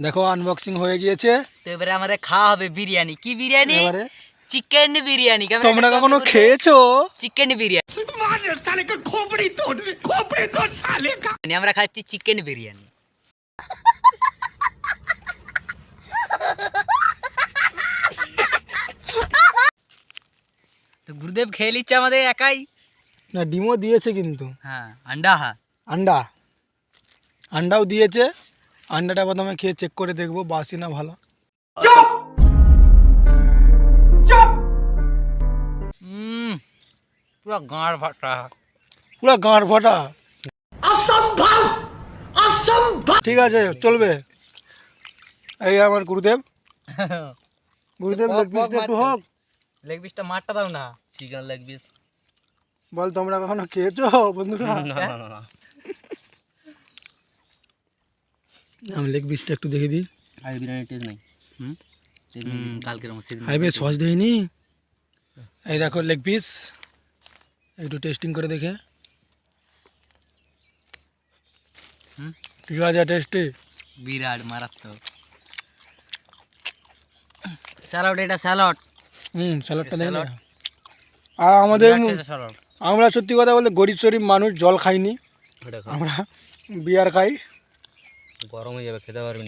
দেখো আনবক্সিং হয়ে গিয়েছে। তো এবারে আমাদের খাওয়া হবে বিরিয়ানি। কি বিরিয়ানি? এবারে চিকেন বিরিয়ানি। তোমরা কখনো খেয়েছো? চিকেন বিরিয়ানি। আমরা খাচ্ছি চিকেন বিরিয়ানি। তো গুরুদেব খেয়ে নিচ্ছে আমাদের একাই। না, ডিমও দিয়েছে কিন্তু। হ্যাঁ, আন্ডা। আন্ডাও দিয়েছে। আন্ডাটা প্রথমে খেয়ে চেক করে দেখবো বাসি না ভালো। পুরো গাঁড় ফাটা। পুরো গাঁড় ফাটা। ঠিক আছে, চলবে। এই আমার গুরুদেব লেগ পিসটা একটু হোক। লেগ পিসটা মারটা দাও না। চিকেন লেগ পিস বল, তোমরা কখনো খেয়েছো বন্ধুরা? আমি লেগ পিসটা একটু দেখে দিই। হাই বিরিয়ানি টেস্ট নাই। কালকের হাইবে সস দেয়নি। এই দেখো লেগ পিস, একটু টেস্টিং করে দেখে। ঠিক আছে, টেস্টি বিরাট মারাত্মক। স্যালাড, এটা স্যালাড। স্যালাডটা দেখে। আর আমাদের আমরা সত্যি কথা বলতে গরিব শরীফ মানুষ, জল খাইনি আমরা, বিয়ার খাই। গরম হয়ে যাবে, খেতে পারবেন।